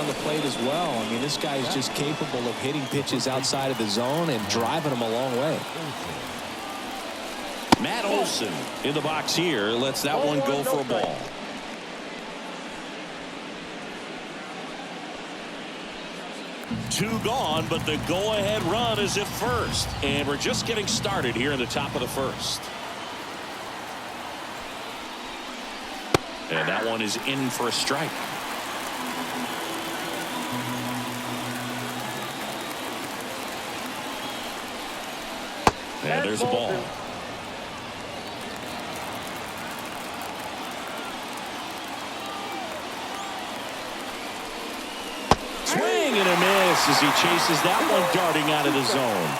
the plate as well. I mean, this guy is just capable of hitting pitches outside of the zone and driving them a long way. Matt Olson in the box here. Lets that one go for a ball. Two gone, but the go-ahead run is at first. And we're just getting started here in the top of the first. And that one is in for a strike. And there's a ball. Swing and a miss as he chases that one darting out of the zone.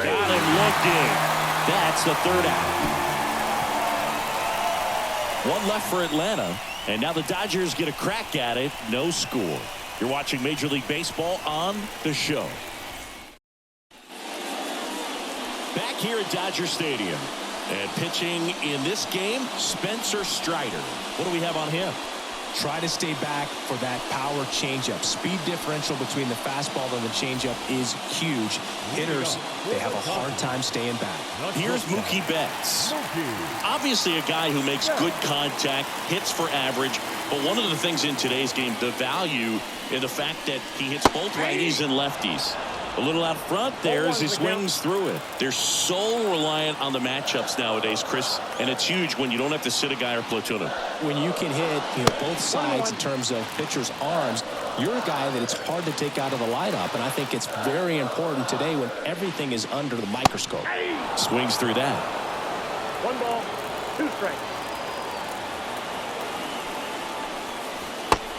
Got him looking. That's the third out. One left for Atlanta. And now the Dodgers get a crack at it. No score. You're watching Major League Baseball on the show. Back here at Dodger Stadium. And pitching in this game, Spencer Strider. What do we have on him? Try to stay back for that power changeup. Speed differential between the fastball and the changeup is huge. Hitters, they have a hard time staying back. Here's Mookie Betts. Obviously a guy who makes good contact, hits for average. But one of the things in today's game, the value in the fact that he hits both righties and lefties. A little out front there as he swings through it. They're so reliant on the matchups nowadays, Chris, and it's huge when you don't have to sit a guy or platoon him. When you can hit both sides in terms of pitchers' arms, you're a guy that it's hard to take out of the lineup, and I think it's very important today when everything is under the microscope. Swings through that. 1 ball, 2 strikes.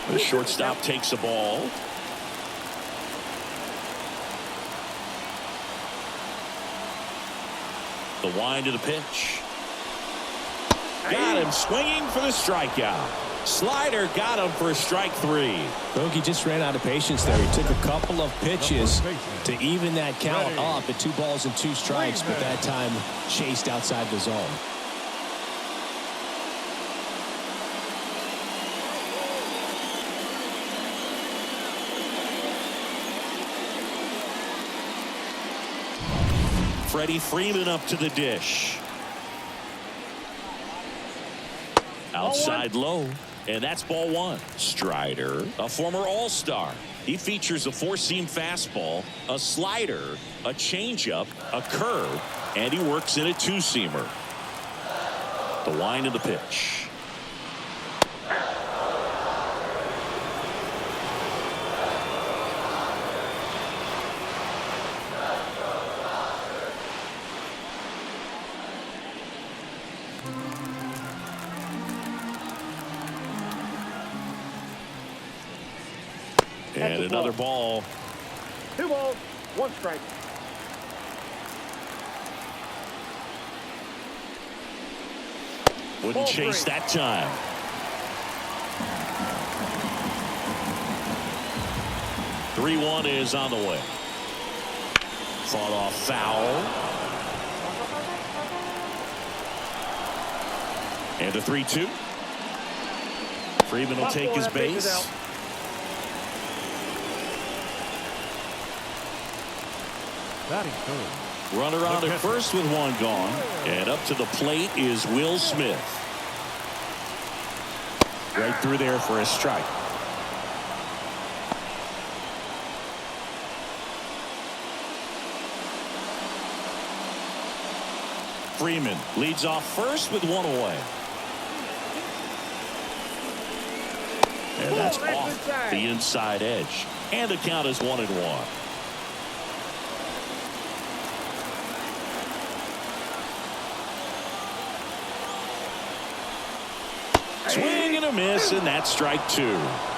The shortstop takes a ball. The wind of the pitch. Got him swinging for the strikeout. Slider got him for strike 3. Bogey just ran out of patience there. He took a couple of pitches to even that count up at 2 balls and 2 strikes, but that time chased outside the zone. Freddie Freeman up to the dish. Outside low. And that's ball 1. Strider, a former all-star. He features a 4-seam fastball, a slider, a changeup, a curve, and he works in a 2-seamer. The wind of the pitch. And another ball. 2 balls, 1 strike. Wouldn't chase that time. The 3-1 is on the way. Fought off foul. And the 3-2. Freeman will take his base. Runner on at first with 1 gone. And up to the plate is Will Smith. Right through there for a strike. Freeman leads off first with 1 away. And that's off the inside edge. And the count is 1-1. Swing and a miss, and that's strike 2.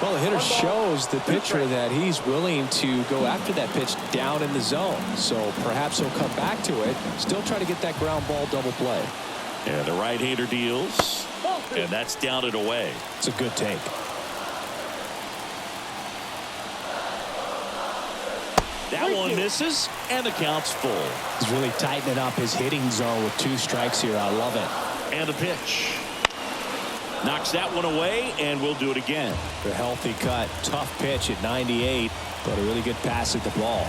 Well, the hitter shows the pitcher that he's willing to go after that pitch down in the zone. So perhaps he'll come back to it, still try to get that ground ball double play. And the right-hander deals, and that's down and away. It's a good take. That one misses, and the count's full. He's really tightening up his hitting zone with 2 strikes here. I love it. And a pitch. Knocks that one away, and we'll do it again. A healthy cut. Tough pitch at 98, but a really good pass at the ball.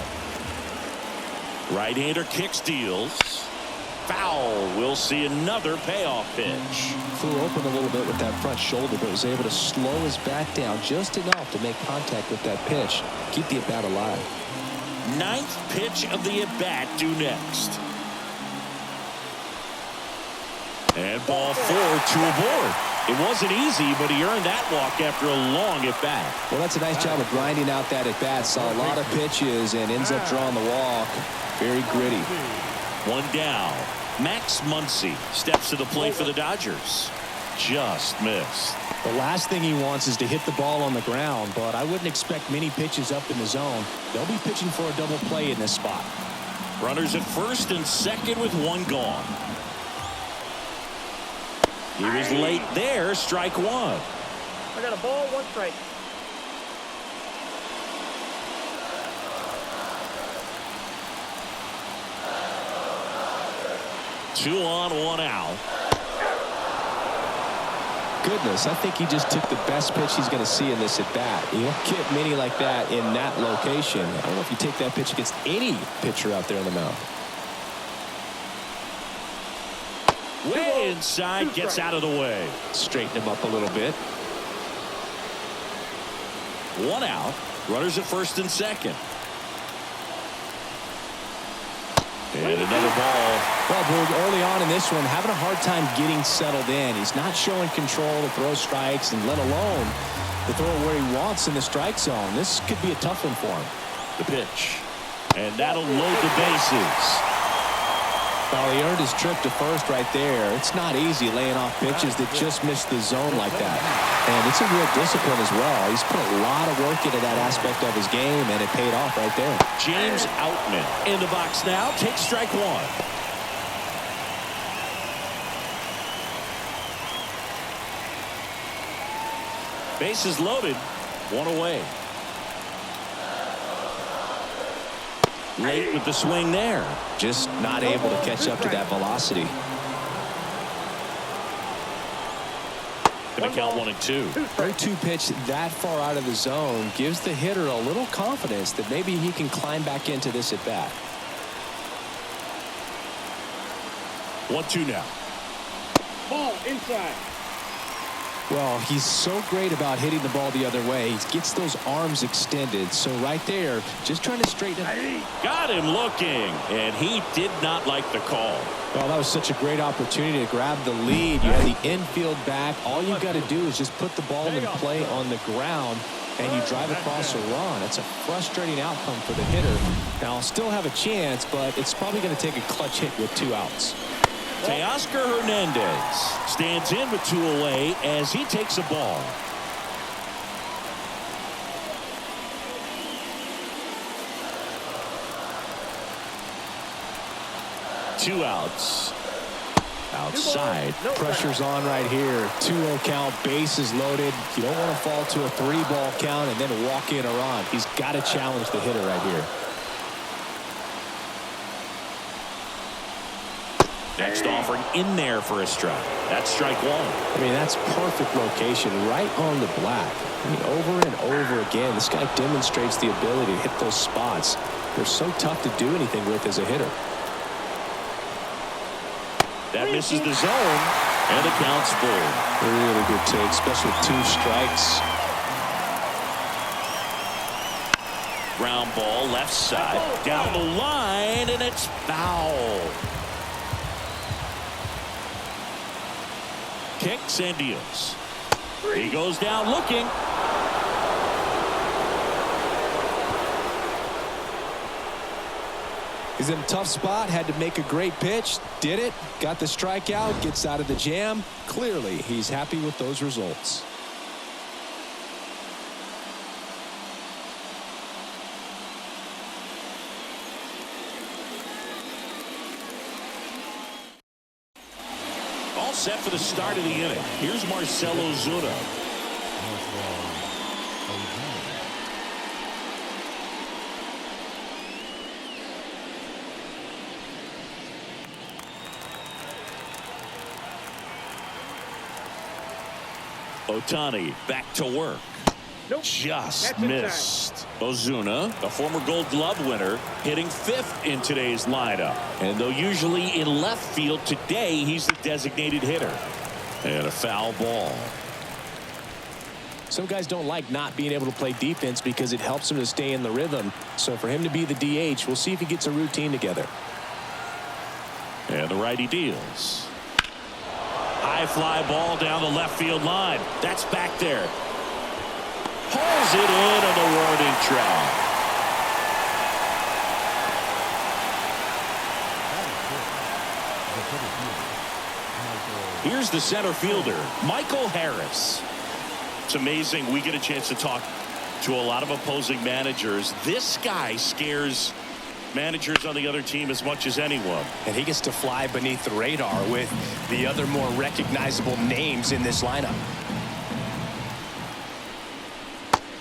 Right-hander kicks, deals. Foul. We'll see another payoff pitch. Flew open a little bit with that front shoulder, but was able to slow his back down just enough to make contact with that pitch. Keep the at-bat alive. 9th pitch of the at-bat due next. And ball 4, 2 aboard. It wasn't easy, but he earned that walk after a long at-bat. Well, that's a nice job of grinding out that at-bat. Saw a lot of pitches and ends up drawing the walk. Very gritty. 1 down. Max Muncy steps to the plate for the Dodgers. Just missed. The last thing he wants is to hit the ball on the ground, but I wouldn't expect many pitches up in the zone. They'll be pitching for a double play in this spot. Runners at first and second with 1 gone. He was late there. Strike 1. I got a ball, 1 strike. Two on, 1 out. Goodness, I think he just took the best pitch he's going to see in this at bat. You don't get many like that in that location. I don't know if you take that pitch against any pitcher out there on the mound. Way inside, gets out of the way. Straighten him up a little bit. 1 out. Runners at first and second. And another ball. Well, Boog, early on in this one, having a hard time getting settled in. He's not showing control to throw strikes, and let alone to throw it where he wants in the strike zone. This could be a tough one for him. The pitch. And that'll load the bases. Well, he earned his trip to first right there. It's not easy laying off pitches that just miss the zone like that. And it's a real discipline as well. He's put a lot of work into that aspect of his game, and it paid off right there. James Outman in the box now. Takes strike 1. Bases loaded. 1 away. Late with the swing there. Just not able to catch up to that velocity. Gonna count 1 and 2. 0-2 pitch that far out of the zone gives the hitter a little confidence that maybe he can climb back into this at bat. 1-2 now. Ball inside. Well, he's so great about hitting the ball the other way. He gets those arms extended. So right there, just trying to straighten it. Got him looking, and he did not like the call. Well, that was such a great opportunity to grab the lead. You have the infield back. All you got to do is just put the ball in play on the ground, and you drive across a run. That's a frustrating outcome for the hitter. Now, I'll still have a chance, but it's probably going to take a clutch hit with 2 outs. Teoscar Hernandez stands in with 2 away as he takes a ball. Two outs. Outside. Pressure's on right here. 2-0 count, bases loaded. You don't want to fall to a 3-ball count and then walk in a run. He's got to challenge the hitter right here. Next offering in there for a strike. That's strike 1. I mean, that's perfect location right on the black. I mean, over and over again, this guy demonstrates the ability to hit those spots. They're so tough to do anything with as a hitter. That misses the zone, and the count's full. Really good take, especially with 2 strikes. Ground ball left side, down the line, and it's foul. Kicks and deals. He goes down looking. He's in a tough spot, had to make a great pitch, did it, got the strikeout, gets out of the jam. Clearly, he's happy with those results. All set for the start of the inning. Here's Marcell Ozuna. Ohtani back to work. Nope. Just That's missed. Ozuna, a former Gold Glove winner, hitting 5th in today's lineup. And though usually in left field, today he's the designated hitter. And a foul ball. Some guys don't like not being able to play defense because it helps them to stay in the rhythm. So for him to be the DH, we'll see if he gets a routine together. And the righty deals. High fly ball down the left field line. That's back there. Pulls it in on the warning track. Here's the center fielder, Michael Harris. It's amazing we get a chance to talk to a lot of opposing managers. This guy scares managers on the other team as much as anyone. And he gets to fly beneath the radar with the other more recognizable names in this lineup.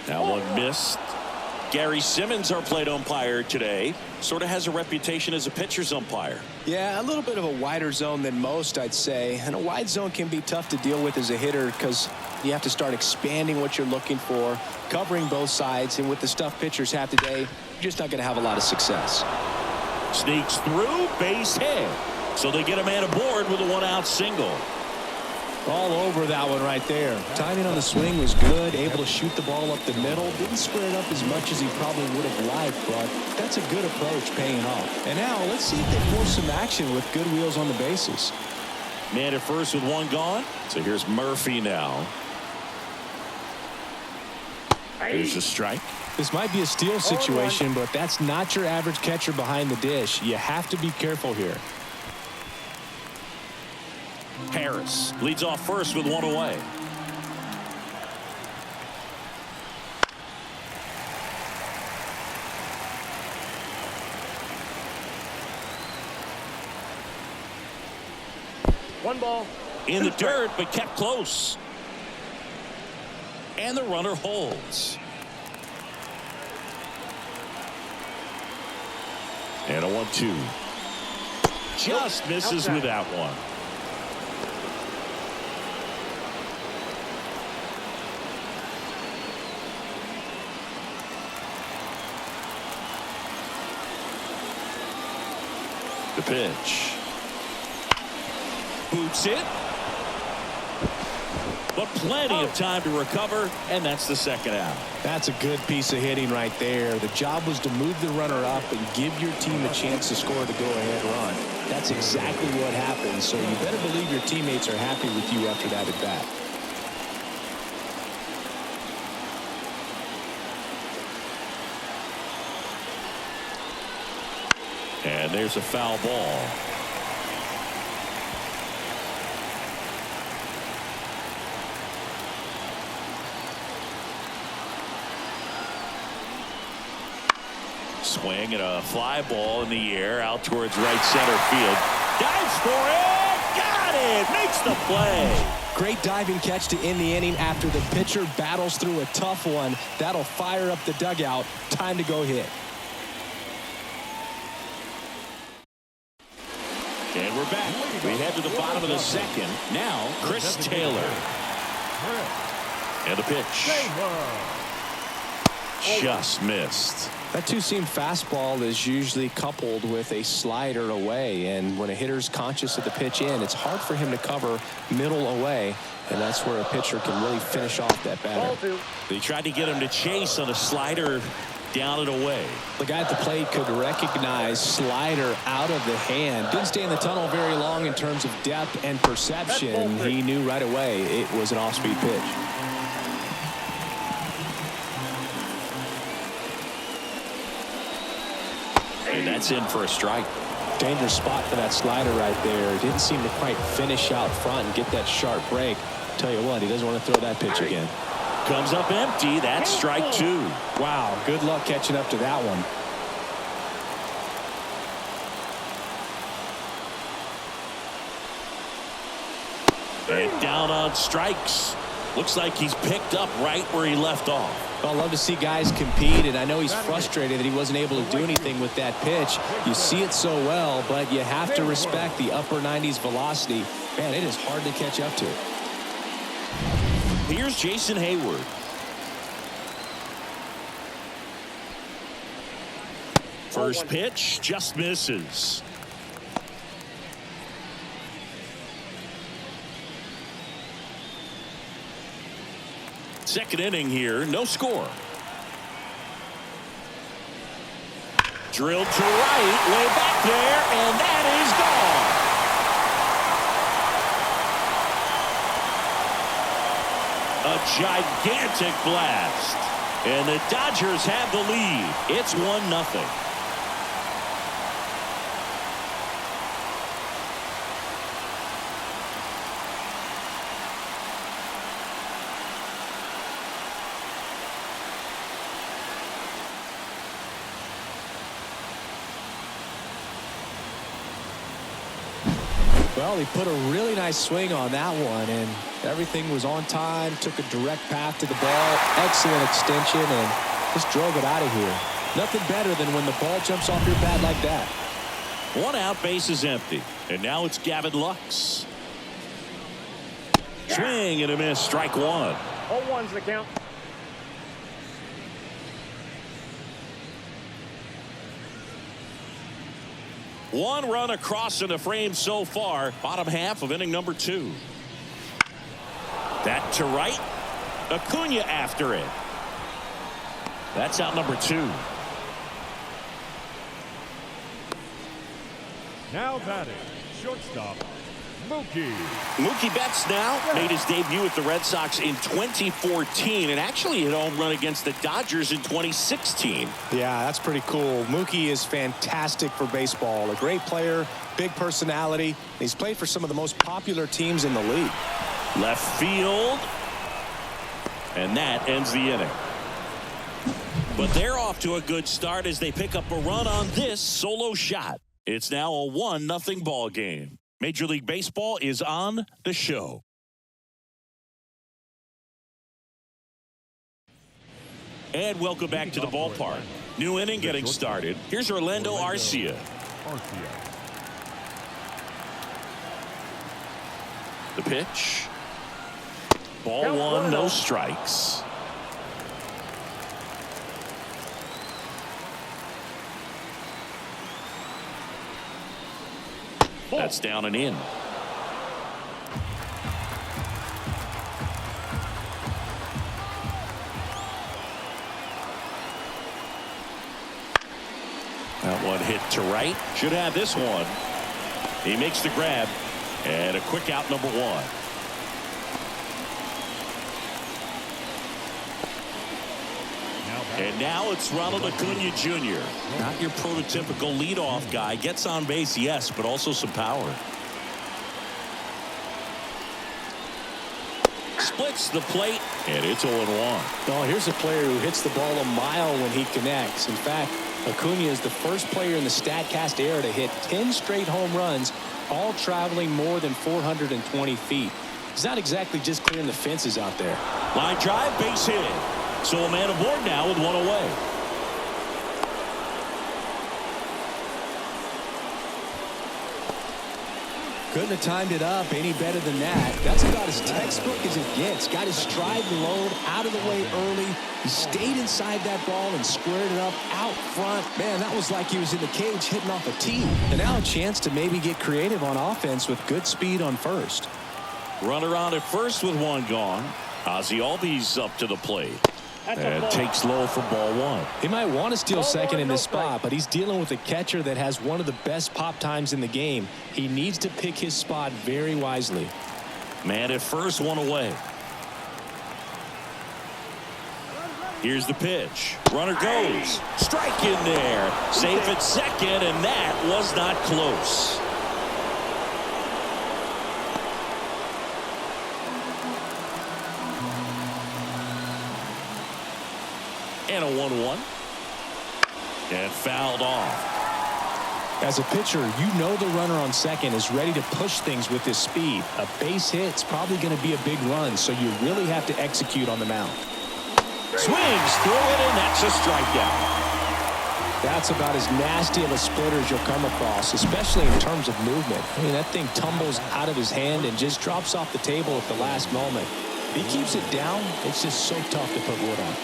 That one missed. Gary Simmons, our plate umpire today, sort of has a reputation as a pitcher's umpire. Yeah, a little bit of a wider zone than most, I'd say. And a wide zone can be tough to deal with as a hitter because you have to start expanding what you're looking for, covering both sides. And with the stuff pitchers have today, you're just not going to have a lot of success. Sneaks through, base hit. So they get a man aboard with a 1-out single. All over that one right there. Timing on the swing was good, able to shoot the ball up the middle. Didn't square it up as much as he probably would have liked, but that's a good approach paying off. And now let's see if they force some action with good wheels on the bases. Man at first with one gone. So here's Murphy now. There's a strike. This might be a steal situation, but that's not your average catcher behind the dish. You have to be careful here. Harris leads off first with one away. One ball. In the dirt, but kept close. And the runner holds. And a 1-2. Just misses with that one. The pitch. Boots it. But plenty of time to recover, and that's the second out. That's a good piece of hitting right there. The job was to move the runner up and give your team a chance to score the go-ahead run. That's exactly what happened, so you better believe your teammates are happy with you after that at bat. And there's a foul ball. Swing and a fly ball in the air out towards right center field. Dives for it. Got it. Makes the play. Great diving catch to end the inning after the pitcher battles through a tough one. That'll fire up the dugout. Time to go hit. And we're back. We head to the bottom of the second. Now, Chris Taylor. And the pitch. Just missed. That two-seam fastball is usually coupled with a slider away, and when a hitter's conscious of the pitch in, it's hard for him to cover middle away, and that's where a pitcher can really finish off that batter. They tried to get him to chase on a slider down and away. The guy at the plate could recognize slider out of the hand. Didn't stay in the tunnel very long in terms of depth and perception. He knew right away it was an off-speed pitch. And that's in for a strike. Dangerous spot for that slider right there. Didn't seem to quite finish out front and get that sharp break. Tell you what, he doesn't want to throw that pitch again. Comes up empty. That's strike two. Wow, good luck catching up to that one. And down on strikes. Looks like he's picked up right where he left off. Well, I love to see guys compete, and I know he's frustrated that he wasn't able to do anything with that pitch. You see it so well, but you have to respect the upper 90s velocity. Man, it is hard to catch up to. Here's Jason Hayward. First pitch just misses. Second inning here, no score. Drilled to right, way back there, and that is gone. A gigantic blast. And the Dodgers have the lead. It's 1-0. Well, he put a really nice swing on that one, and everything was on time, took a direct path to the ball, excellent extension, and just drove it out of here. Nothing better than when the ball jumps off your bat like that. One out, base is empty, and now it's Gavin Lux. Swing and a miss, strike one. 0-1's the count. One run across in the frame so far. Bottom half of inning number 2. That to right. Acuna after it. That's out number 2. Now batting, shortstop, Mookie Betts now made his debut with the Red Sox in 2014 and actually hit a home run against the Dodgers in 2016. Yeah, that's pretty cool. Mookie is fantastic for baseball. A great player, big personality. He's played for some of the most popular teams in the league. Left field. And that ends the inning. But they're off to a good start as they pick up a run on this solo shot. It's now a 1-0 ball game. Major League Baseball is on the show. And welcome back to the ballpark. New inning getting started. Here's Orlando Arcia. The pitch. Ball one, no strikes. That's down and in. That one hit to right. Should have this one. He makes the grab. And a quick out, number 1. And now it's Ronald Acuna Jr. Not your prototypical leadoff guy. Gets on base, yes, but also some power. Splits the plate, and it's 0-1. Oh, here's a player who hits the ball a mile when he connects. In fact, Acuna is the first player in the StatCast era to hit 10 straight home runs, all traveling more than 420 feet. He's not exactly just clearing the fences out there. Line drive, base hit. So a man aboard now with one away. Couldn't have timed it up any better than that. That's about as textbook as it gets. Got his stride and load out of the way early. He stayed inside that ball and squared it up out front. Man, that was like he was in the cage hitting off a tee. And now a chance to maybe get creative on offense with good speed on first. Runner on at first with one gone. Ozzie Albies up to the plate. And takes low for ball 1. He might want to steal second in this spot, but he's dealing with a catcher that has one of the best pop times in the game. He needs to pick his spot very wisely. Man at first, one away. Here's the pitch. Runner goes. Strike in there. Safe at second, and that was not close. And a 1-1. And fouled off. As a pitcher, you know the runner on second is ready to push things with his speed. A base hit's probably going to be a big run, so you really have to execute on the mound. Swings through it, and that's a strikeout. That's about as nasty of a splitter as you'll come across, especially in terms of movement. I mean, that thing tumbles out of his hand and just drops off the table at the last moment. He keeps it down. It's just so tough to put wood on.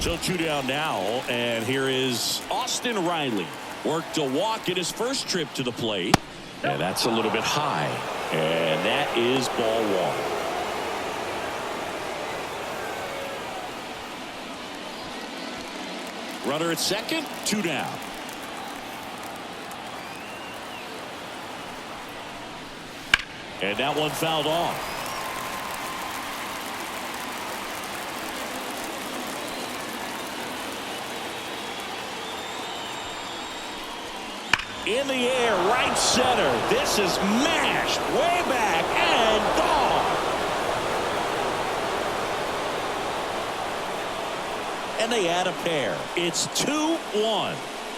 So 2 down now, and here is Austin Riley. Worked a walk in his first trip to the plate, and that's a little bit high, and that is ball 1. Runner at second, 2 down. And that one fouled off. In the air, right center. This is mashed way back and gone. And they add a pair. It's 2-1.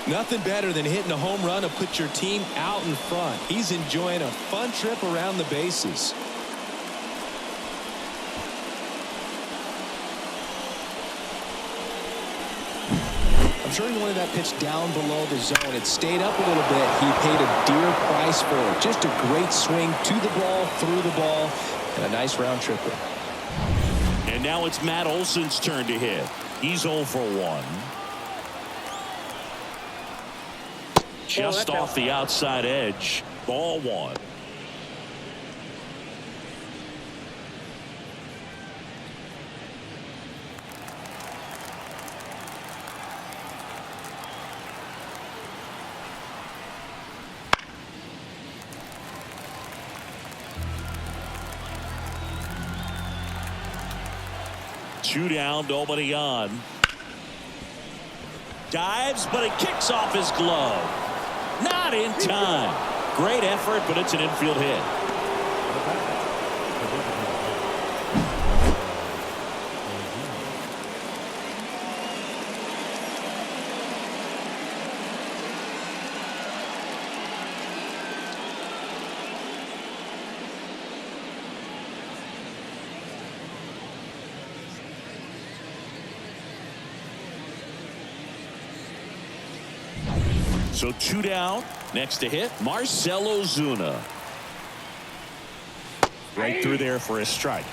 Nothing better than hitting a home run to put your team out in front. He's enjoying a fun trip around the bases. I'm sure he wanted that pitch down below the zone. It stayed up a little bit. He paid a dear price for it. Just a great swing to the ball, through the ball, and a nice round tripper. And now it's Matt Olson's turn to hit. He's 0 for 1. Just off the outside edge. Ball 1. Two down, nobody on. Dives, but it kicks off his glove. Not in time. Great effort, but it's an infield hit. So 2 down. Next to hit, Marcell Ozuna. Right through there for a strike.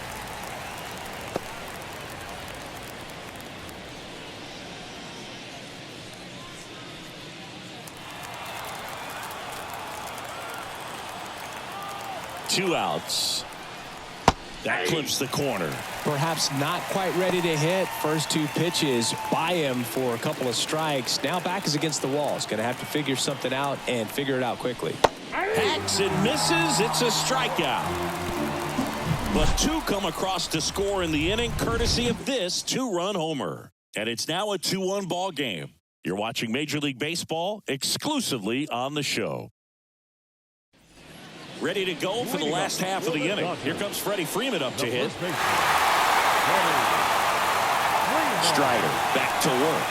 Two outs. That clips the corner. Perhaps not quite ready to hit. First 2 pitches by him for a couple of strikes. Now back is against the wall. He's going to have to figure something out and figure it out quickly. Hacks and misses. It's a strikeout. But 2 come across to score in the inning courtesy of this 2-run homer. And it's now a 2-1 ball game. You're watching Major League Baseball exclusively on the show. Ready to go for the last half of the inning. Here comes Freddie Freeman up to hit. Strider back to work.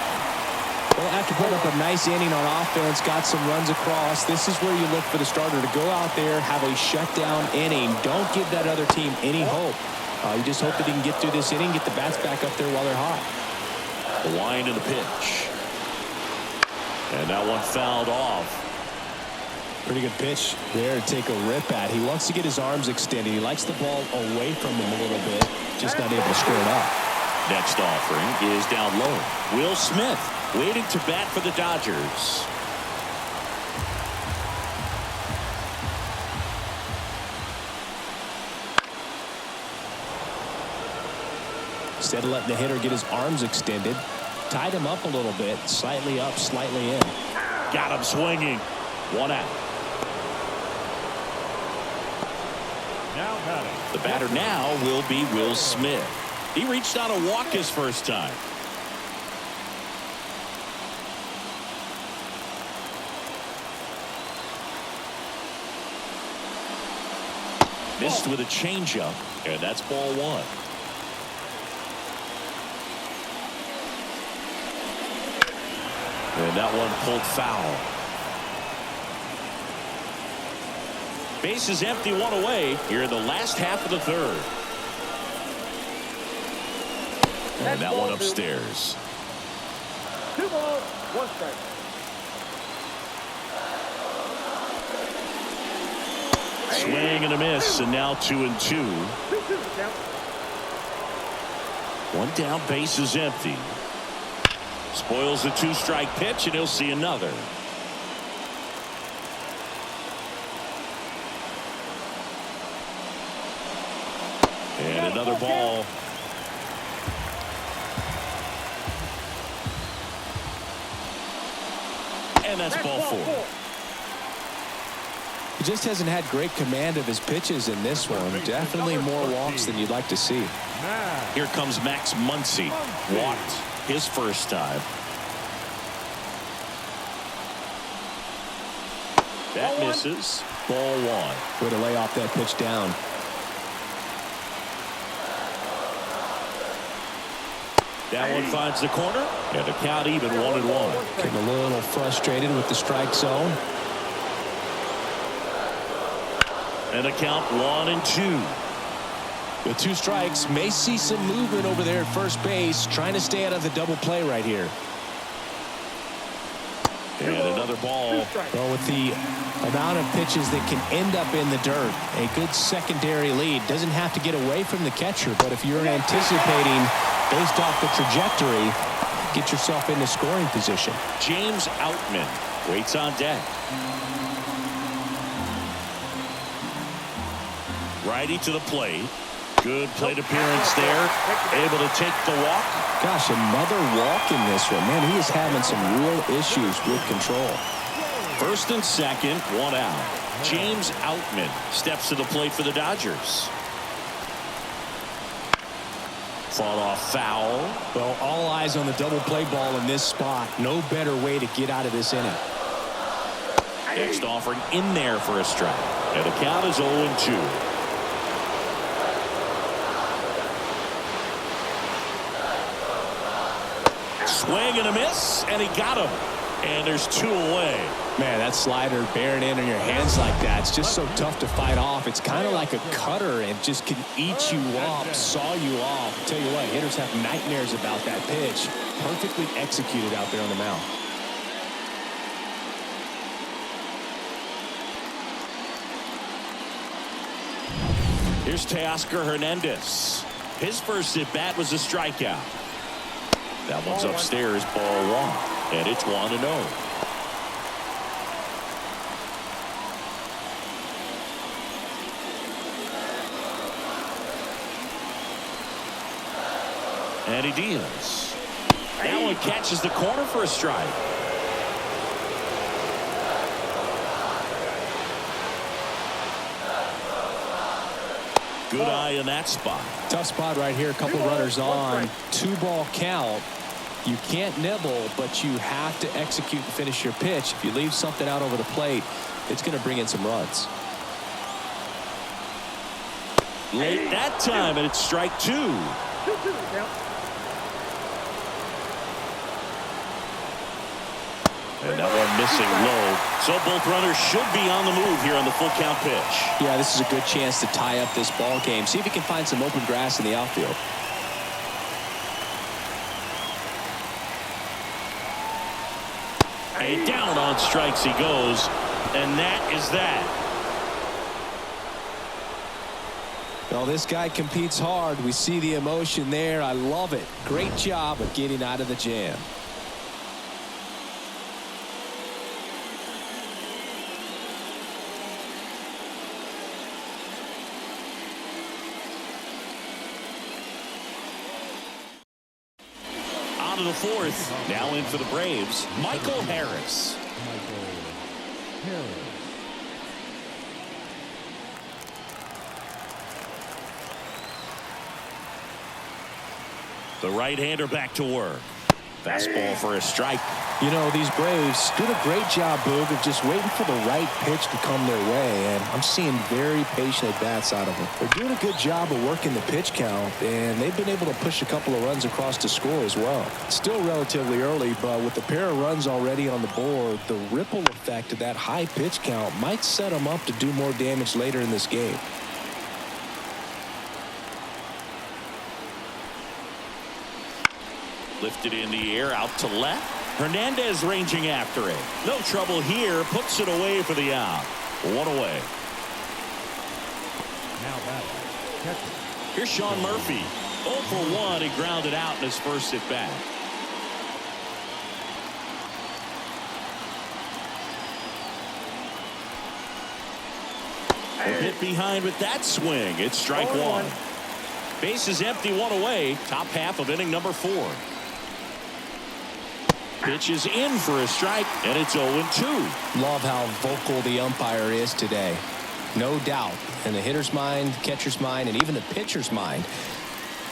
Well, after putting up a nice inning on offense, got some runs across, this is where you look for the starter to go out there, have a shutdown inning. Don't give that other team any hope. You just hope that he can get through this inning, get the bats back up there while they're hot. The line to the pitch. And that one fouled off. Pretty good pitch there to take a rip at. He wants to get his arms extended. He likes the ball away from him a little bit. Just not able to square it up. Next offering is down low. Will Smith waiting to bat for the Dodgers. Instead of letting the hitter get his arms extended, tied him up a little bit. Slightly up, slightly in. Got him swinging. 1 out. The batter now will be Will Smith. He reached out a walk his first time. Missed with a changeup, and that's ball 1. And that one pulled foul. Bases empty, 1 away here in the last half of the 3rd. And that one upstairs. 2 balls, 1 strike. Swing and a miss, and now 2-2. One down, base is empty. Spoils the 2-strike pitch, and he'll see another. And another ball. And that's ball 4. He just hasn't had great command of his pitches in this one. Definitely more walks than you'd like to see. Here comes Max Muncy. Walked his first time. That misses. Ball 1. Way to lay off that pitch down. That one finds the corner, and the count even 1-1. Getting a little frustrated with the strike zone. And the count 1-2. With 2 strikes, may see some movement over there at first base, trying to stay out of the double play right here. And another ball. Well, with the amount of pitches that can end up in the dirt, a good secondary lead doesn't have to get away from the catcher, but if you're anticipating based off the trajectory, get yourself into scoring position. James Outman waits on deck. Righty to the plate. Good plate appearance there. Able to take the walk. Gosh, another walk in this one. Man, he is having some real issues with control. First and second, 1 out. James Outman steps to the plate for the Dodgers. Fought off foul. Well, all eyes on the double play ball in this spot. No better way to get out of this inning. Next offering in there for a strike. And the count is 0-2. Swing and a miss, and he got him. And there's 2 away. Man, that slider bearing in on your hands like that, it's just so tough to fight off. It's kind of like a cutter and just can eat you up, saw you off. I'll tell you what, hitters have nightmares about that pitch. Perfectly executed out there on the mound. Here's Teoscar Hernandez. His first at bat was a strikeout. That one's upstairs, ball 1. And it's 1-0. And he deals. That one catches the corner for a strike. Good eye in that spot. Tough spot right here. A couple runners on. 2-ball count. You can't nibble, but you have to execute and finish your pitch. If you leave something out over the plate, it's going to bring in some runs. Late that time, and it's strike 2. And that one missing low. So both runners should be on the move here on the full count pitch. Yeah, this is a good chance to tie up this ball game. See if he can find some open grass in the outfield. And down on strikes he goes. And that is that. Well, this guy competes hard. We see the emotion there. I love it. Great job of getting out of the jam. On to the 4th. Now in for the Braves, Michael Harris. The right-hander back to work. Fastball for a strike. You know, these Braves did a great job, Boog, of just waiting for the right pitch to come their way, and I'm seeing very patient at-bats out of them. They're doing a good job of working the pitch count, and they've been able to push a couple of runs across to score as well. It's still relatively early, but with a pair of runs already on the board, the ripple effect of that high pitch count might set them up to do more damage later in this game. Lifted in the air, out to left. Hernandez ranging after it. No trouble here. Puts it away for the out. 1 away. Now that catcher. Here's Sean Murphy. 0 for 1. He grounded out in his first at bat. A bit behind with that swing. It's strike one. Base is empty, one away. Top half of inning number 4. Pitch is in for a strike, and it's 0-2. Love how vocal the umpire is today. No doubt in the hitter's mind, catcher's mind, and even the pitcher's mind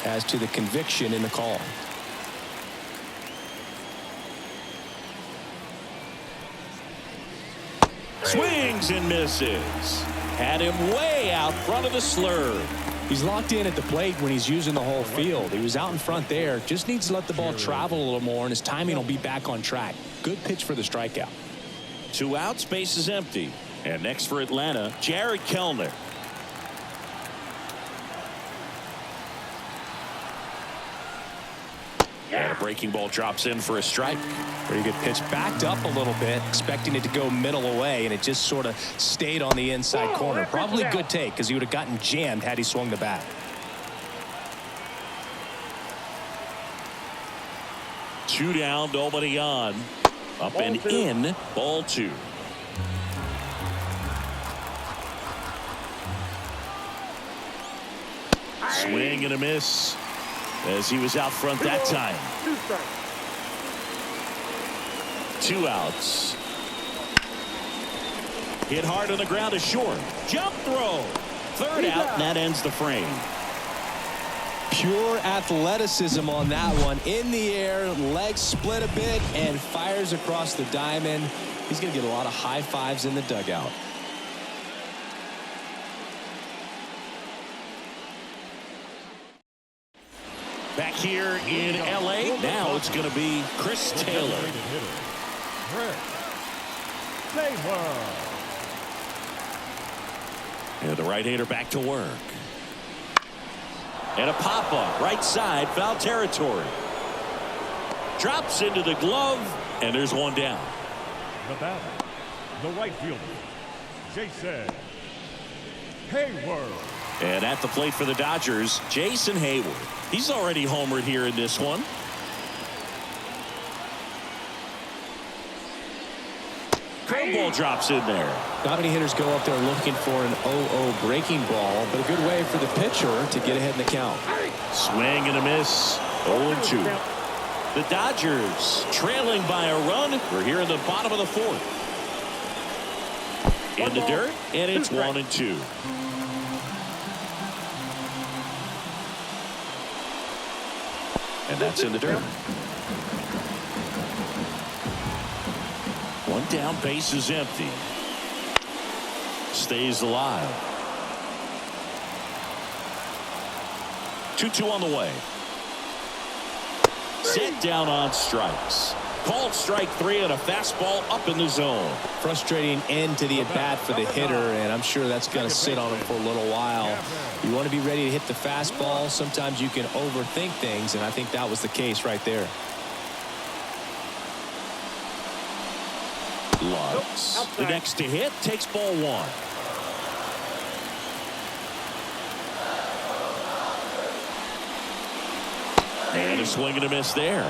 as to the conviction in the call. Swings and misses. Had him way out front of the slurve. He's locked in at the plate when he's using the whole field. He was out in front there. Just needs to let the ball travel a little more, and his timing will be back on track. Good pitch for the strikeout. 2 outs, base is empty. And next for Atlanta, Jared Kellner. And a breaking ball drops in for a strike. Pretty good pitch. Backed up a little bit, expecting it to go middle away, and it just sort of stayed on the inside corner. Probably a good take because he would have gotten jammed had he swung the bat. Two down, nobody on. Up and in, ball 2. Swing and a miss as he was out front that time. 2 outs. Hit hard on the ground is short. Jump throw. 3rd out, and that ends the frame. Pure athleticism on that one. In the air, legs split a bit, and fires across the diamond. He's going to get a lot of high fives in the dugout. Back here in L.A., now it's going to be Chris Taylor. And the right-hander back to work. And a pop-up, right side, foul territory. Drops into the glove, and there's one down. The batter, the right fielder, Jason Hayward. And at the plate for the Dodgers, Jason Hayward. He's already homered here in this one. Curveball drops in there. Not many hitters go up there looking for an 0-0 breaking ball, but a good way for the pitcher to get ahead in the count. Swing and a miss. 0-2. The Dodgers trailing by a run. We're here in the bottom of the 4th. In the dirt, and it's 1-2. And that's in the dirt. 1 down, base is empty. Stays alive. 2-2 on the way. Set down on strikes. Called strike 3 and a fastball up in the zone. Frustrating end to the at-bat for the hitter, and I'm sure that's going to sit on him for a little while. You want to be ready to hit the fastball. Sometimes you can overthink things, and I think that was the case right there. Lutz, the next to hit, takes ball 1. And a swing and a miss there.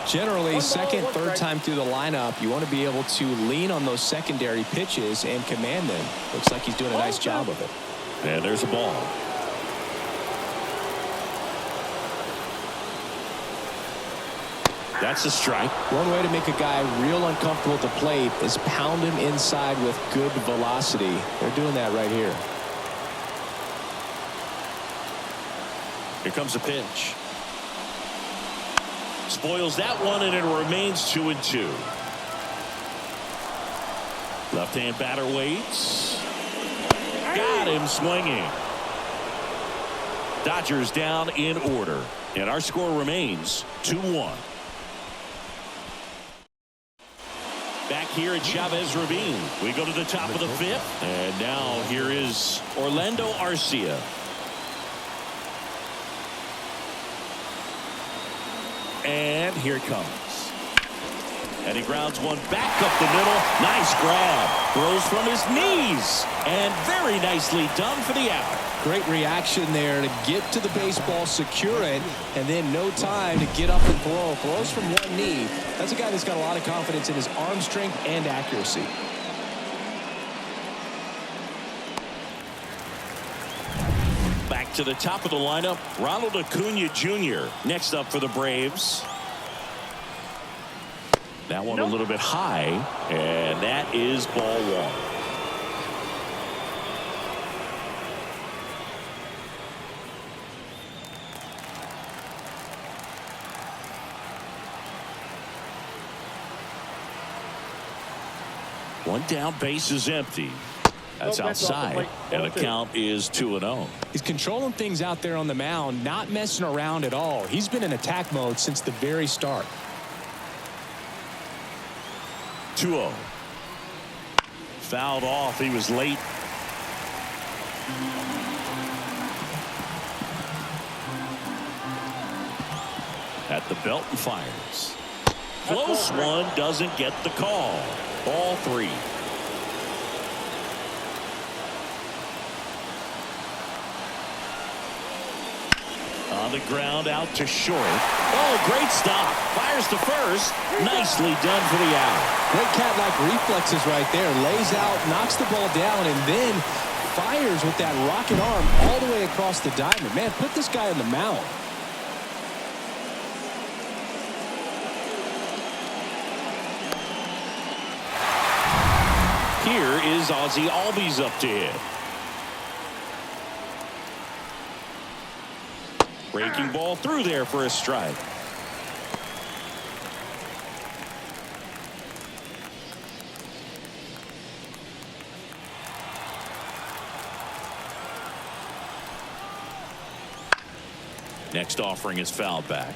Generally, second, third time through the lineup, you want to be able to lean on those secondary pitches and command them. Looks like he's doing a nice job of it. And there's a ball. That's a strike. One way to make a guy real uncomfortable at the plate is pound him inside with good velocity. They're doing that right here. Here comes a pitch. Spoils that one, and it remains 2-2. Left-hand batter waits. Got him swinging. Dodgers down in order, and our score remains 2-1. Back here at Chavez Ravine, we go to the top of the 5th, and now here is Orlando Arcia. And here it comes. And he grounds one back up the middle. Nice grab. Throws from his knees. And very nicely done for the out. Great reaction there to get to the baseball, secure it, and then no time to get up and throw. Throws from one knee. That's a guy that's got a lot of confidence in his arm strength and accuracy. Back to the top of the lineup, Ronald Acuna Jr. next up for the Braves. That one a little bit high, and that is ball one. One down, base is empty. That's outside, and the count is 2-0. He's controlling things out there on the mound, not messing around at all. He's been in attack mode since the very start. 2-0. Fouled off. He was late. At the belt and fires. Close one, doesn't get the call. Ball three. On the ground, out to short. Oh, great stop. Fires to first. Nicely done for the out. Great cat-like reflexes right there. Lays out, knocks the ball down, and then fires with that rocket arm all the way across the diamond. Man, put this guy on the mound. Here is Ozzie Albies up to hit. Breaking ball through there for a strike. Next offering is fouled back.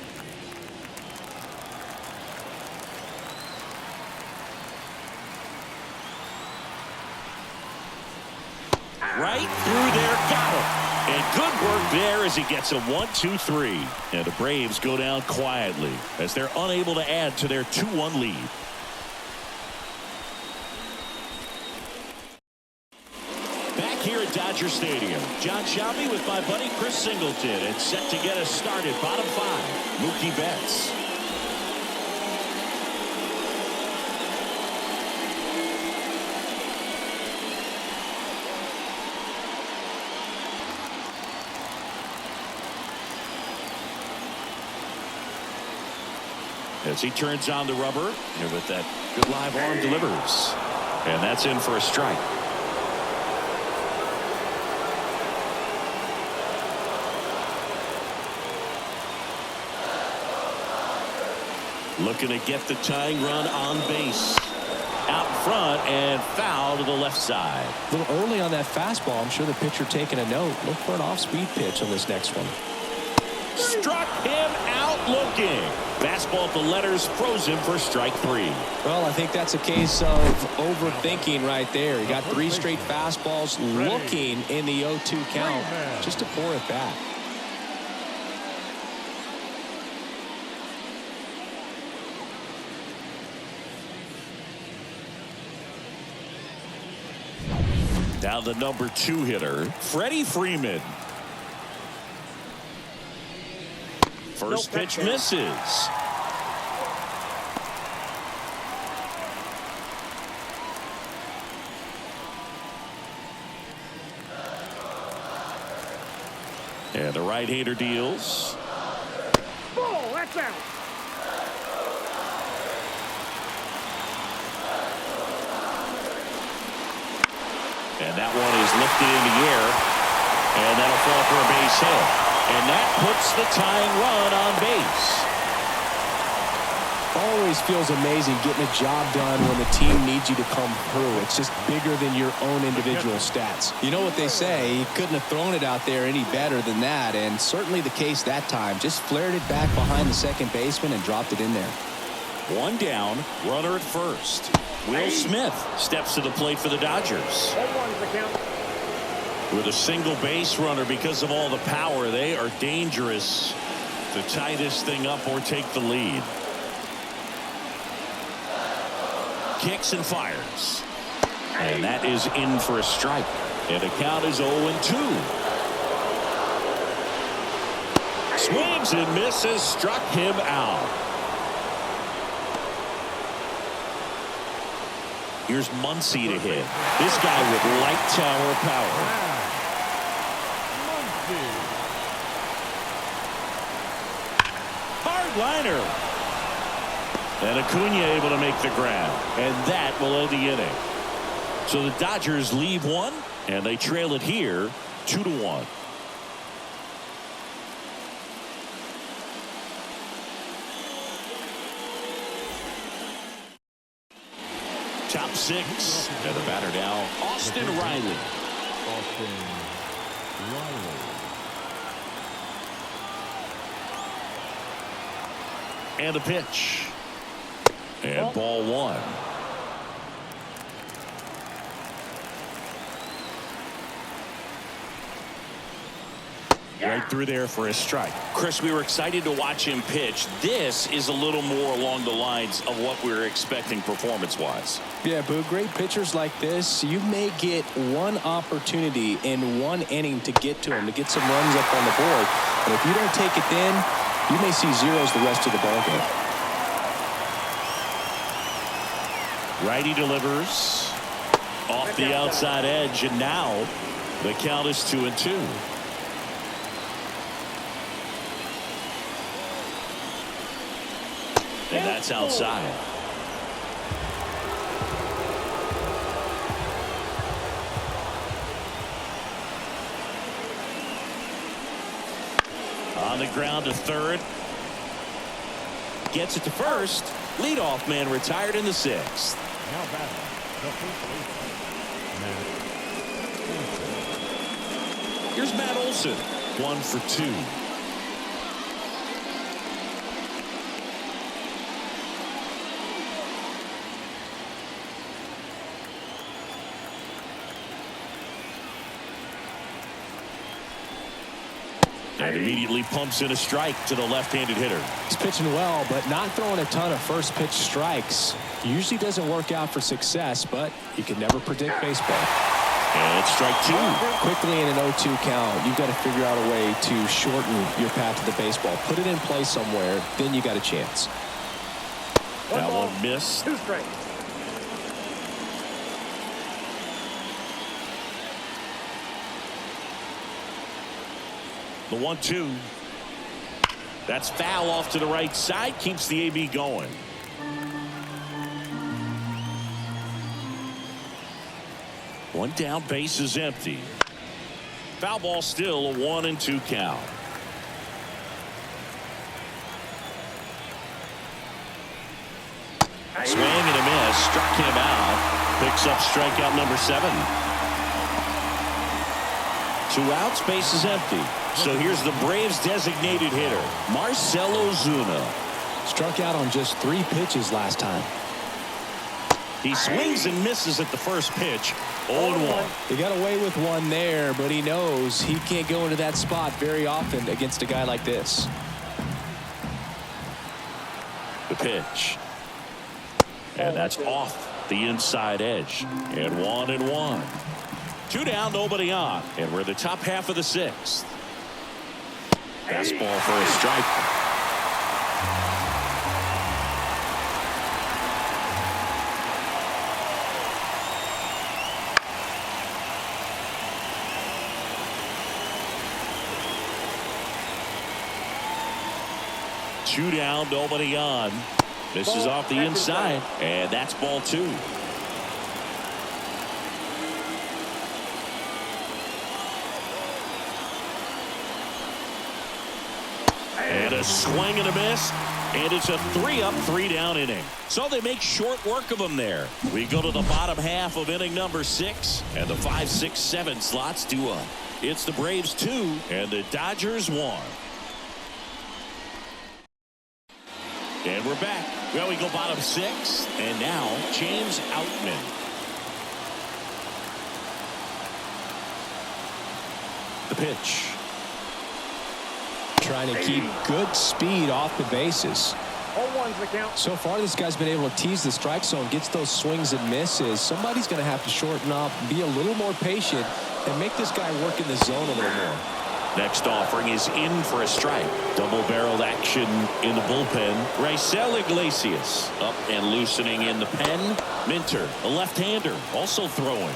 Right through there, got him. And good work there as he gets a 1-2-3. And the Braves go down quietly as they're unable to add to their 2-1 lead. Back here at Dodger Stadium, John Shelby with my buddy Chris Singleton, and set to get us started. Bottom five, Mookie Betts. As he turns on the rubber, and with that good live arm delivers. And that's in for a strike. Looking to get the tying run on base. Out front and foul to the left side. A little early on that fastball. I'm sure the pitcher taking a note. Look for an off-speed pitch on this next one. Struck him out looking. Fastball at the letters, froze him for strike three. Well, I think that's a case of overthinking right there. He got 3 straight fastballs looking in the 0-2 count just to pour it back. Now the number 2 hitter, Freddie Freeman. First pitch misses. And the right-hander deals. Ball, that's out. And that one is lifted in the air. And that'll fall for a base hit. And that puts the tying run on base. Always feels amazing getting a job done when the team needs you to come through. It's just bigger than your own individual stats. You know what they say, he couldn't have thrown it out there any better than that, and certainly the case that time. Just flared it back behind the second baseman and dropped it in there. One down, runner at first. Will Smith steps to the plate for the Dodgers. With a single base runner, because of all the power, they are dangerous to tie this thing up or take the lead. Kicks and fires. And that is in for a strike. And the count is 0-2. Swings and misses, struck him out. Here's Muncy to hit. This guy with light tower power. Hard liner. And Acuna able to make the grab. And that will end the inning. So the Dodgers leave one, and they trail it here 2-1. Top six. And the batter now, Austin Riley. And a pitch. And ball one. Right through there for a strike. Chris, we were excited to watch him pitch. This is a little more along the lines of what we were expecting performance-wise. Yeah, Boo, great pitchers like this, you may get one opportunity in one inning to get to him, to get some runs up on the board. But if you don't take it then, you may see zeros the rest of the ballgame. Righty delivers off the outside edge, and now the count is 2-2. And that's outside. On the ground to third. Gets it to first. Leadoff man retired in the sixth. Now batting, the first baseman. Here's Matt Olson. 1 for 2. And immediately pumps in a strike to the left-handed hitter. He's pitching well, but not throwing a ton of first pitch strikes. Usually doesn't work out for success, but you can never predict baseball. And it's strike two. Quickly in an 0-2 count, you've got to figure out a way to shorten your path to the baseball. Put it in play somewhere, then you got a chance. That one missed. 2 strikes. The 1-2. That's foul off to the right side. Keeps the AB going. One down, base is empty. Foul ball still, a 1-2 count. Swing and a miss. Struck him out. Picks up strikeout number 7. 2 outs, base is empty. So here's the Braves designated hitter, Marcell Ozuna. Struck out on just 3 pitches last time. He swings and misses at the first pitch. 0-1. He got away with one there, but he knows he can't go into that spot very often against a guy like this. The pitch. And that's off the inside edge. And 1-1. 2 down, nobody on. And we're the top half of the 6th. Fastball for a strike. Two down, nobody on. This is off the inside, and that's ball 2. And a swing and a miss, and it's a 3-up, 3-down inning. So they make short work of them there. We go to the bottom half of inning number 6, and the 5, 6, 7 slots do up. It's the Braves 2 and the Dodgers 1. And we're back. Well, we go bottom 6, and now James Outman. The pitch. Trying to keep good speed off the bases. 0-1's the count. So far, this guy's been able to tease the strike zone, gets those swings and misses. Somebody's going to have to shorten up, be a little more patient, and make this guy work in the zone a little more. Next offering is in for a strike. Double-barreled action in the bullpen. Raisel Iglesias up and loosening in the pen. Minter, a left-hander, also throwing.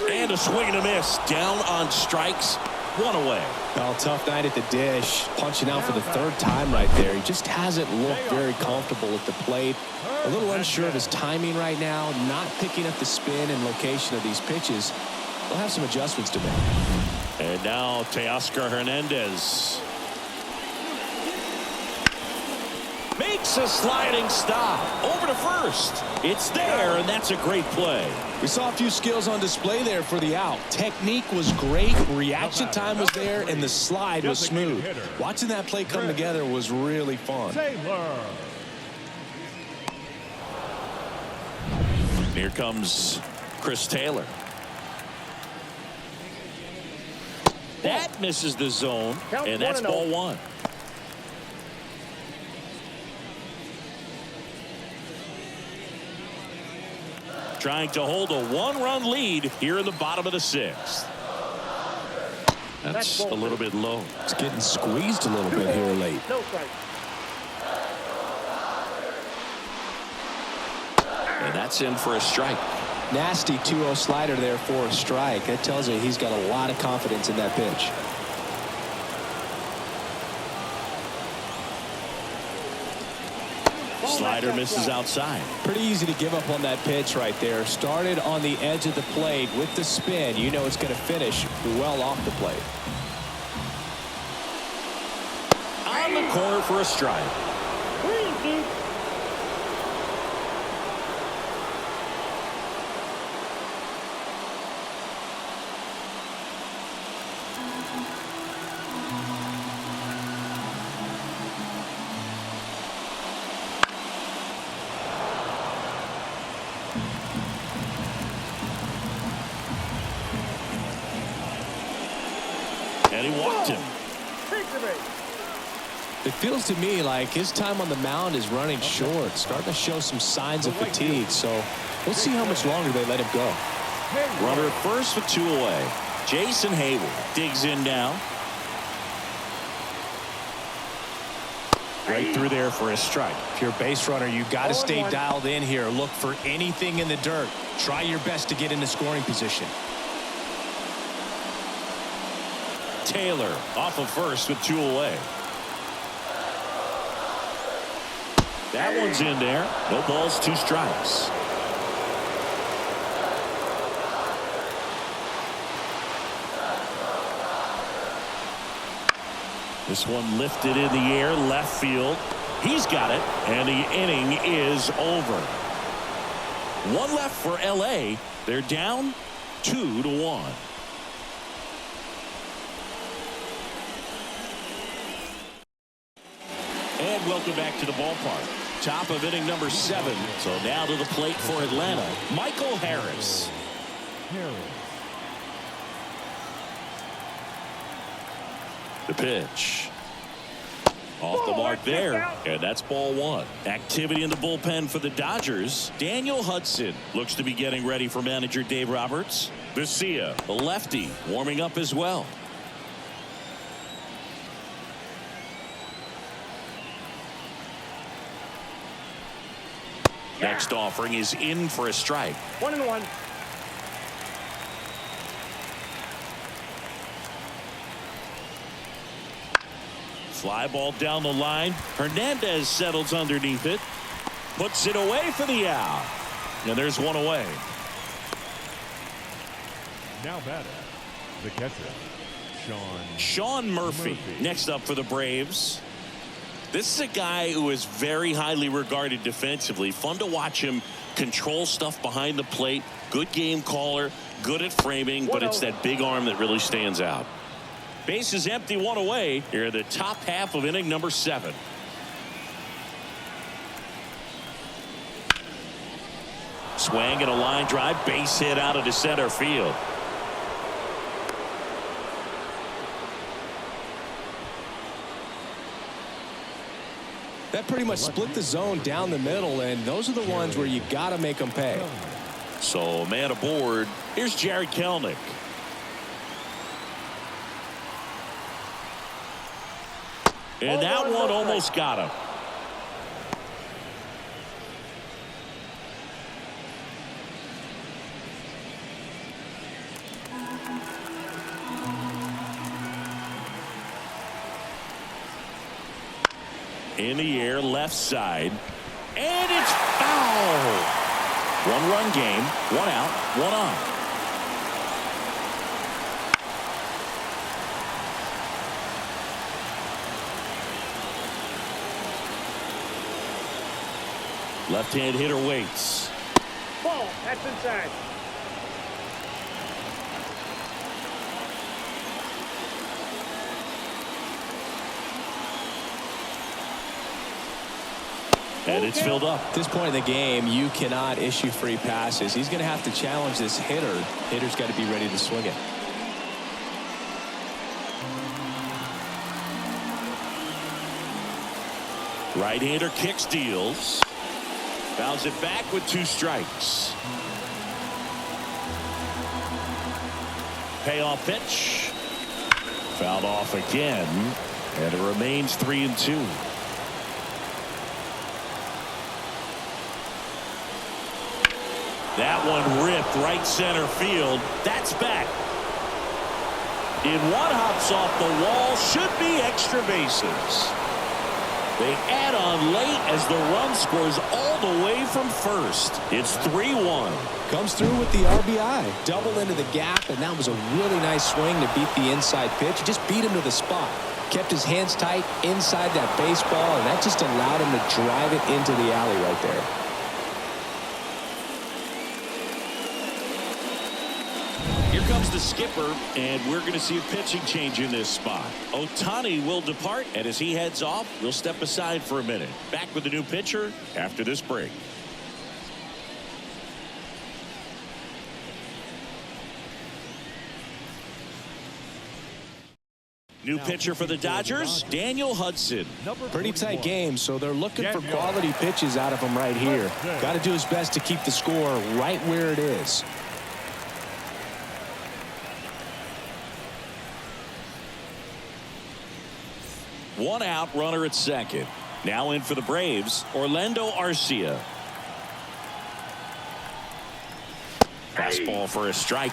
And a swing and a miss. Down on strikes. One away. Well, tough night at the dish. Punching out for the third time right there. He just hasn't looked very comfortable at the plate. A little unsure of his timing right now. Not picking up the spin and location of these pitches. He'll have some adjustments to make. And now Teoscar Hernandez makes a sliding stop over to first. It's there, and that's a great play. We saw a few skills on display there for the out. Technique was great, reaction time was there, and the slide was smooth. Watching that play come together was really fun. Here comes Chris Taylor. That misses the zone, and that's ball one. Trying to hold a one-run lead here in the bottom of the sixth. That's a little bit low. It's getting squeezed a little bit here late. No strike. And that's in for a strike. Nasty 2-0 slider there for a strike. That tells you he's got a lot of confidence in that pitch. Slider misses outside. Pretty easy to give up on that pitch right there. Started on the edge of the plate with the spin. You know it's going to finish well off the plate. On the corner for a strike. And he walked him. It feels to me like his time on the mound is running short, starting to show some signs of fatigue. So we'll see how much longer they let him go. Runner at first with two away. Jason Hayward digs in now. Right through there for a strike. If you're a base runner, you got to stay dialed in here. Look for anything in the dirt. Try your best to get into scoring position. Taylor off of first with two away. That one's in there. No balls, two strikes. This one lifted in the air, left field. He's got it, and the inning is over. One left for LA. They're down 2-1. And welcome back to the ballpark. Top of inning number 7. So now to the plate for Atlanta, Michael Harris. The pitch. Off the mark there, and that's ball one. Activity in the bullpen for the Dodgers. Daniel Hudson looks to be getting ready for manager Dave Roberts. Garcia, the lefty, warming up as well. Next offering is in for a strike. 1-1. Fly ball down the line. Hernandez settles underneath it. Puts it away for the out. And there's one away. Now batting, the catcher, Sean Murphy. Next up for the Braves. This is a guy who is very highly regarded defensively. Fun to watch him control stuff behind the plate. Good game caller. Good at framing. But it's that big arm that really stands out. Base is empty, one away. Here in the top half of inning number 7. Swing and a line drive. Base hit out of the center field. That pretty much split the zone down the middle, and those are the ones where you got to make them pay. So man aboard. Here's Jared Kelenic. And that one almost got him. In the air, left side. And it's foul. 1-run game, 1 out, 1 on. Left-hand hitter waits. Ball. That's inside. And it's filled up. At this point in the game, you cannot issue free passes. He's going to have to challenge this hitter. Hitter's got to be ready to swing it. Right-hander kicks, deals. Fouls it back with 2 strikes. Payoff pitch. Fouled off again. And it remains 3-2. That one ripped right center field. That's back. In one hops off the wall. Should be extra bases. They add on late as the run scores all the way from first. It's 3-1. Comes through with the RBI. Double into the gap, and that was a really nice swing to beat the inside pitch. He just beat him to the spot. Kept his hands tight inside that baseball, and that just allowed him to drive it into the alley right there. Here comes the skipper, and we're going to see a pitching change in this spot. Ohtani will depart, and as he heads off, we'll step aside for a minute. Back with the new pitcher after this break. New pitcher for the Dodgers, Daniel Hudson. Pretty tight game, so they're looking for quality pitches out of him right here. Got to do his best to keep the score right where it is. One out, runner at second. Now in for the Braves, Orlando Arcia. Fastball for a strike.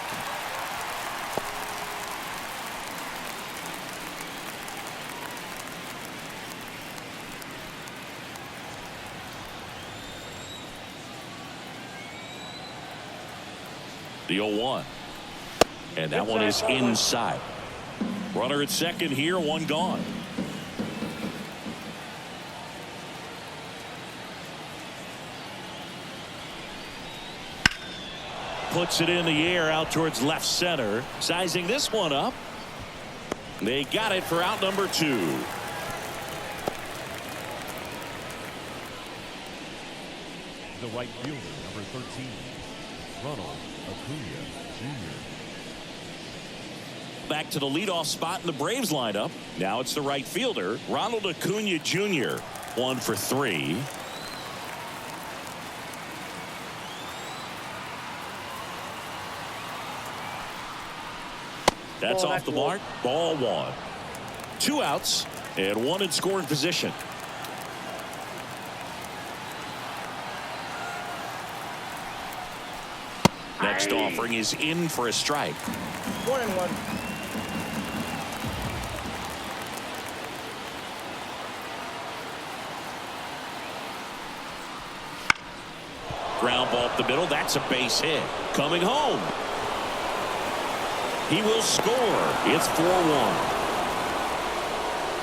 The 0-1. And that one is inside. Runner at second here, one gone. Puts it in the air out towards left center. Sizing this one up. They got it for out number 2. The right fielder, number 13, Ronald Acuna Jr. Back to the leadoff spot in the Braves lineup. Now it's the right fielder, Ronald Acuna Jr. 1 for 3. That's off the mark. Ball 1. 2 outs and 1 in scoring position. Next offering is in for a strike. 1-1. Ground ball up the middle. That's a base hit. Coming home. He will score. It's 4-1.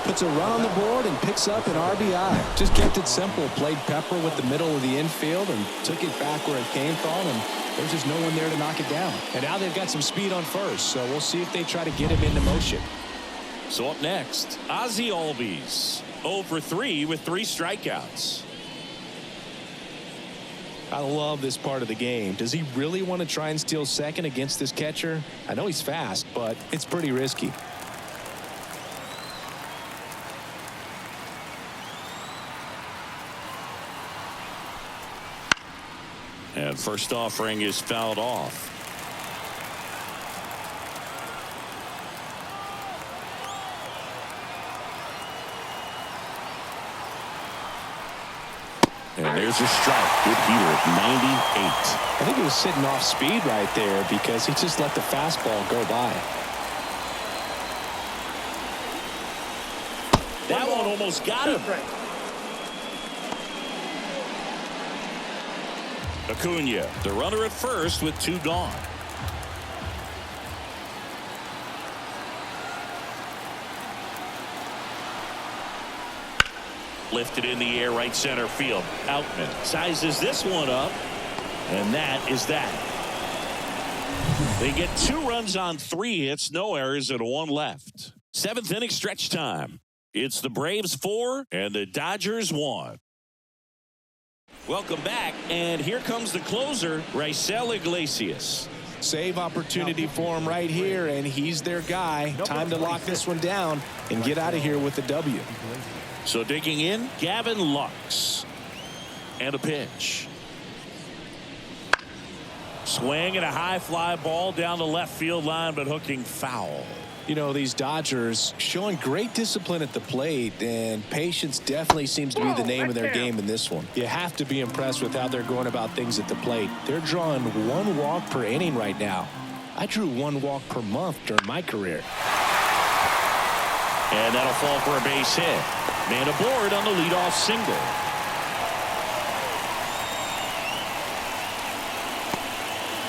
Puts a run on the board and picks up an RBI. Just kept it simple. Played pepper with the middle of the infield and took it back where it came from. And there's just no one there to knock it down. And now they've got some speed on first. So we'll see if they try to get him into motion. So up next, Ozzie Albies. 0 for 3 with 3 strikeouts. I love this part of the game. Does he really want to try and steal second against this catcher? I know he's fast, but it's pretty risky. And first offering is fouled off. And there's a strike. Good heater at 98. I think he was sitting off speed right there because he just let the fastball go by. That one almost got him. Acuna, the runner at first with 2 gone. Lifted in the air, right center field. Outman sizes this one up, and that is that. They get 2 runs on 3 hits, no errors, and 1 left. 7th inning stretch time. It's the Braves 4 and the Dodgers 1. Welcome back, and here comes the closer, Raisel Iglesias. Save opportunity for him right here, and he's their guy. Time to lock this one down and get out of here with the W. So digging in, Gavin Lux. And a pitch. Swing and a high fly ball down the left field line, but hooking foul. You know, these Dodgers showing great discipline at the plate, and patience definitely seems to be the name of their game in this one. You have to be impressed with how they're going about things at the plate. They're drawing 1 walk per inning right now. I drew 1 walk per month during my career. And that'll fall for a base hit. Man aboard on the leadoff single.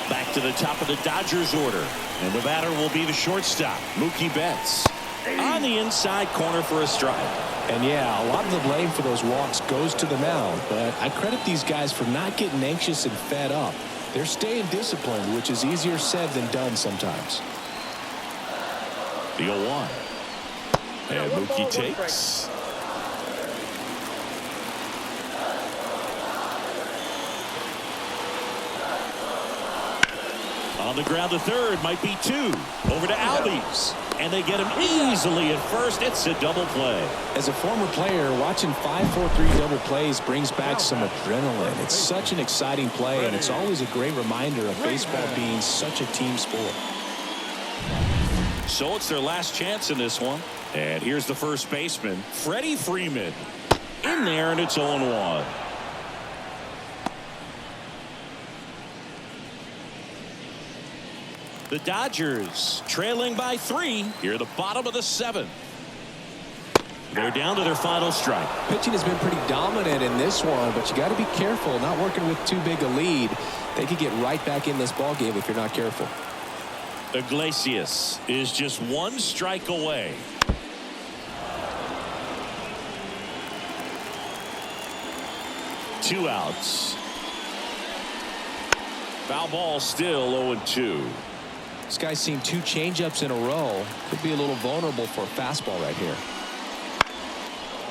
Back to the top of the Dodgers order. And the batter will be the shortstop, Mookie Betts. On the inside corner for a strike. And yeah, a lot of the blame for those walks goes to the mound, but I credit these guys for not getting anxious and fed up. They're staying disciplined, which is easier said than done sometimes. The 0-1. And Mookie takes. On the ground to third, might be 2. Over to Albies. And they get him easily at first. It's a double play. As a former player, watching 5-4-3 double plays brings back some adrenaline. It's such an exciting play, and it's always a great reminder of baseball being such a team sport. So it's their last chance in this one. And here's the first baseman, Freddie Freeman. In there, and it's 0-1. The Dodgers trailing by 3 here at the bottom of the 7th. They're down to their final strike. Pitching has been pretty dominant in this one, but you got to be careful not working with too big a lead. They could get right back in this ball game if you're not careful. Iglesias is just 1 strike away. Two outs. Foul ball, still 0-2. This guy's seen 2 changeups in a row. Could be a little vulnerable for a fastball right here.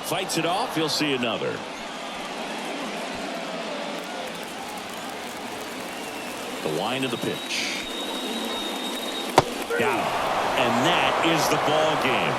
Fights it off. He'll see another. The wind of the pitch. Got him. And that is the ball game.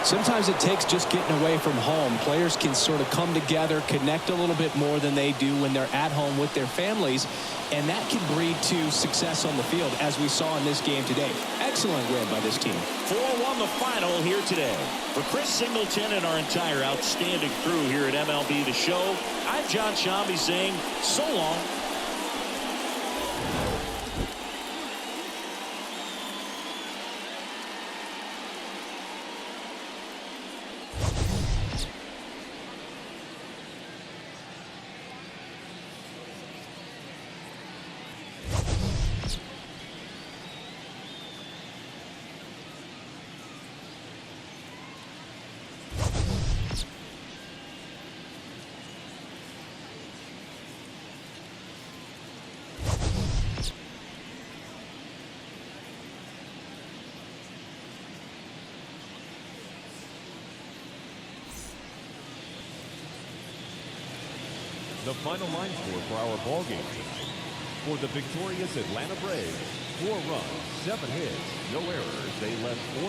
Sometimes it takes just getting away from home. Players can sort of come together, connect a little bit more than they do when they're at home with their families, and that can breed to success on the field, as we saw in this game today. Excellent win by this team. 4-1 the final here today. For Chris Singleton and our entire outstanding crew here at MLB The Show, I'm John Shambi saying so long. The final line score for our ball game tonight. For the victorious Atlanta Braves, 4 runs, 7 hits, no errors. They left 4